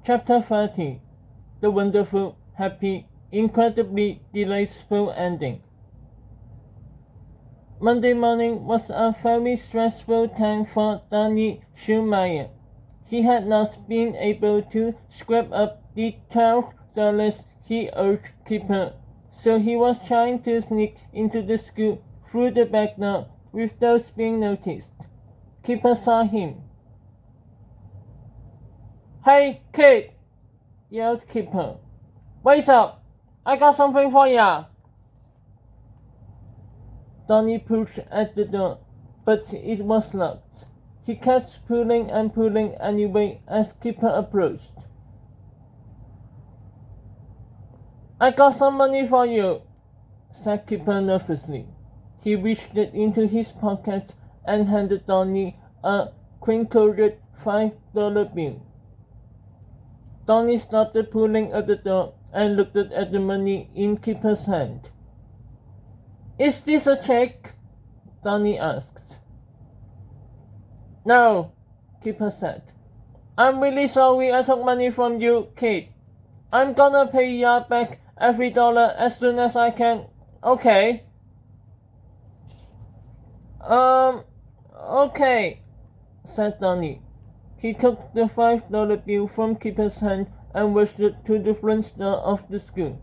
Chapter 30 The Wonderful, Happy, Incredibly Delightful Ending. Monday morning was a very stressful time for Danny Schumacher. He had not been able to scrape up the $12 he owed Kipper, so he was trying to sneak into the school through the back door without being noticed. Kipper saw him. "Hey, kid!" yelled Kipper. "Wake up! I got something for ya!" Donnie pushed at the door, but it was locked. He kept pulling and pulling anyway as Kipper approached. "I got some money for you," said Kipper nervously. He reached into his pocket and handed Donnie a crinkled $5 bill. Donnie stopped pulling at the door and looked at the money in Kipper's hand. "Is this a check?" Donnie asked. "No," Kipper said. "I'm really sorry I took money from you, kid. I'm gonna pay ya back every dollar as soon as I can, okay?" Okay, said Donnie. He took the $5 bill from Kipper's hand and rushed to the front door of the school.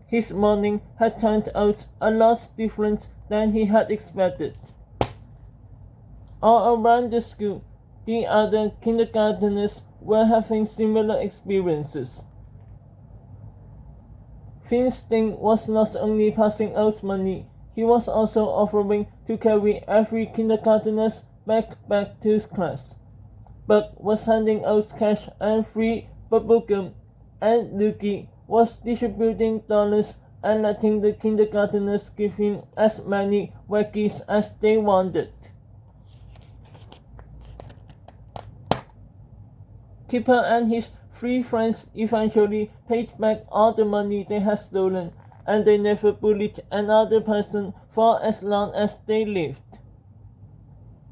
His morning had turned out a lot different than he had expected. All around the school, the other kindergarteners were having similar experiences. Finsting was not only passing out money, he was also offering to carry every kindergartner's back to class. Buck was handing out cash and free bubblegum, and Lucky was distributing dollars and letting the kindergartners give him as many wackies as they wanted. Kipper and his three friends eventually paid back all the money they had stolen, and they never bullied another person for as long as they lived.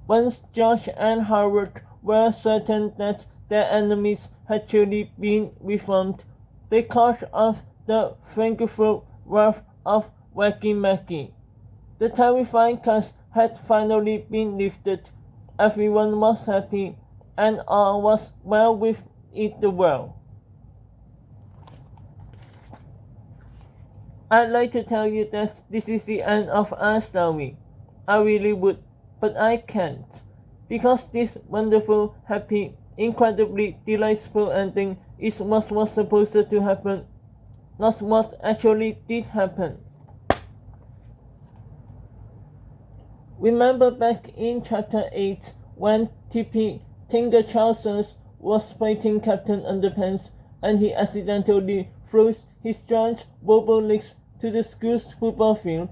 Once Josh and Howard were certain that their enemies had truly been reformed, they called off the thankful wrath of Wacky Mackey. The terrifying curse had finally been lifted, everyone was happy, and all was well with the world. I'd like to tell you that this is the end of our story. I really would, but I can't. Because this wonderful, happy, incredibly delightful ending is what was supposed to happen, not what actually did happen. Remember back in Chapter 8 when Tippy Tinker Charles was fighting Captain Underpants and he accidentally throws his giant robo legs to the school's football field?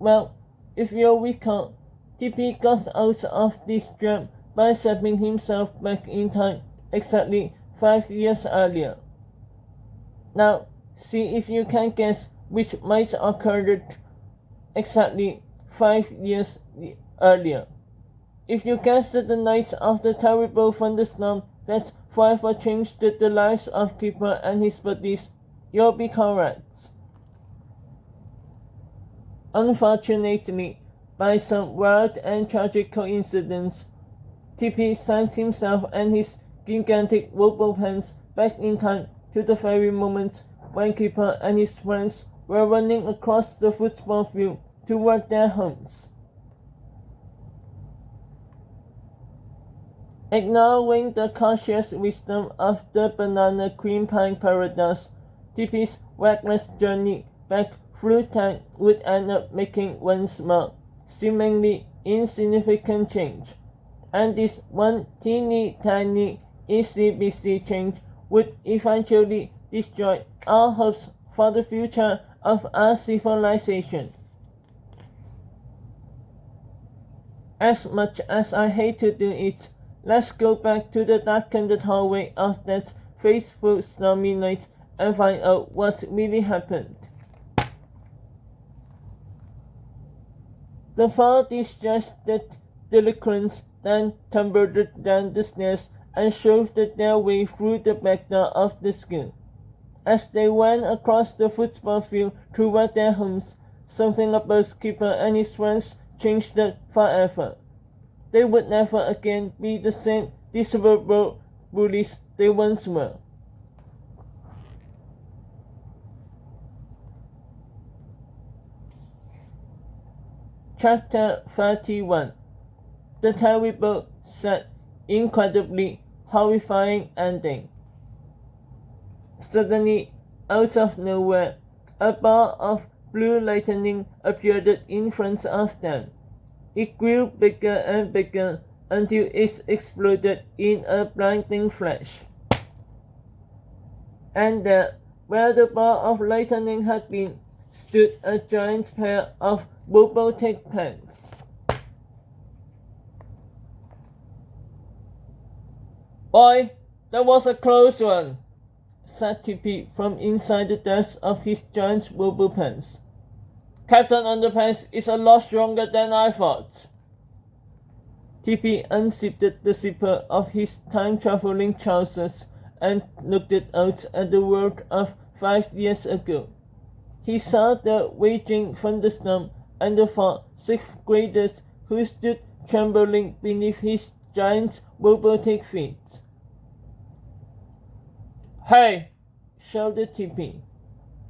Well, if you recall, Tippy got out of this jam by zapping himself back in time exactly 5 years earlier. Now, see if you can guess which might occurred exactly 5 years earlier. If you guessed the night of the terrible thunderstorm that forever changed the lives of Kipper and his buddies, you'll be correct. Unfortunately, by some wild and tragic coincidence, Tippy sent himself and his gigantic robo-hands back in time to the very moment when Kipper and his friends were running across the football field toward their homes. Ignoring the cautious wisdom of the banana cream pie paradox, Tippy's reckless journey back through time would end up making one small, seemingly insignificant change, and this one teeny tiny easy-busy change would eventually destroy all hopes for the future of our civilization. As much as I hate to do it, let's go back to the darkened hallway of that fateful stormy night and find out what really happened. The four distressed delinquents then tumbled down the stairs and shoved their way through the back door of the school. As they went across the football field toward their homes, something about Skipper and his friends changed forever. They would never again be the same disheveled bullies they once were. Chapter 31. The terrible, sad, incredibly horrifying ending. Suddenly, out of nowhere, a ball of blue lightning appeared in front of them. It grew bigger and bigger until it exploded in a blinding flash. And there, where the ball of lightning had been, stood a giant pair of robotic pants. "Boy, that was a close one," said Tippy from inside the depths of his giant robo-pants. "Captain Underpants is a lot stronger than I thought." Tippy unzipped the zipper of his time-traveling trousers and looked out at the world of 5 years ago. He saw the raging thunderstorm and the 4 sixth graders who stood trembling beneath his giant robotic feet. "Hey!" shouted Tippy.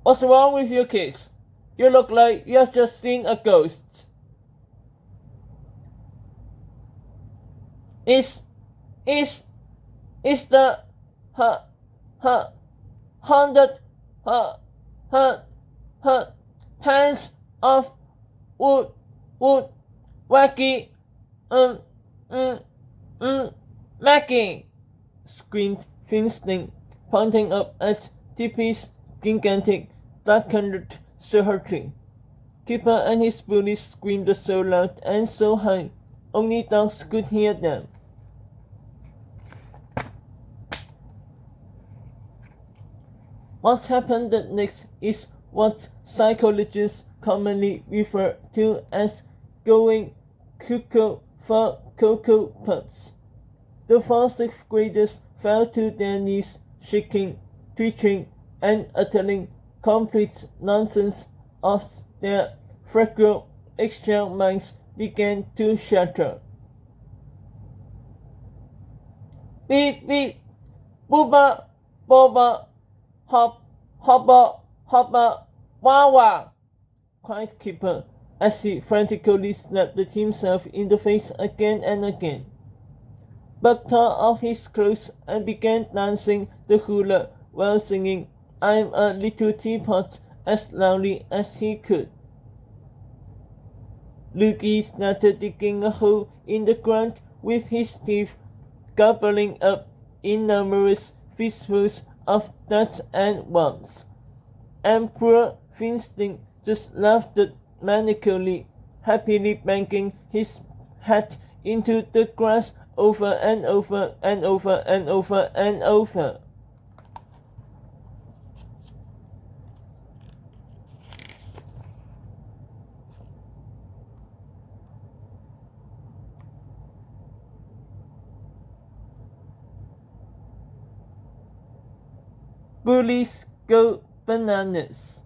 "What's wrong with you kids? You look like you have just seen a ghost." Is the haunted pants of wood wacky Maggie?" screamed Finsling, pointing up at Tippy's gigantic dark-colored surgery. Kipper and his bullies screamed so loud and so high, only dogs could hear them. What happened next is what psychologists commonly refer to as going cuckoo for Cocoa Puffs. The 4 sixth graders fell to their knees, shaking, twitching, and uttering complete nonsense as their fragile eggshell minds began to shatter. "Beep beep, booba, boba, hoppa, wah," cried Kipper as he frantically slapped himself in the face again and again. Buck tore off his clothes and began dancing the hula while singing "I'm a Little Teapot" as loudly as he could. Loogie started digging a hole in the ground with his teeth, gobbling up enormous fistfuls of nuts and worms. And poor Finsling just laughed manically, happily banging his head into the grass over and over and over and over and over. Bullies go bananas.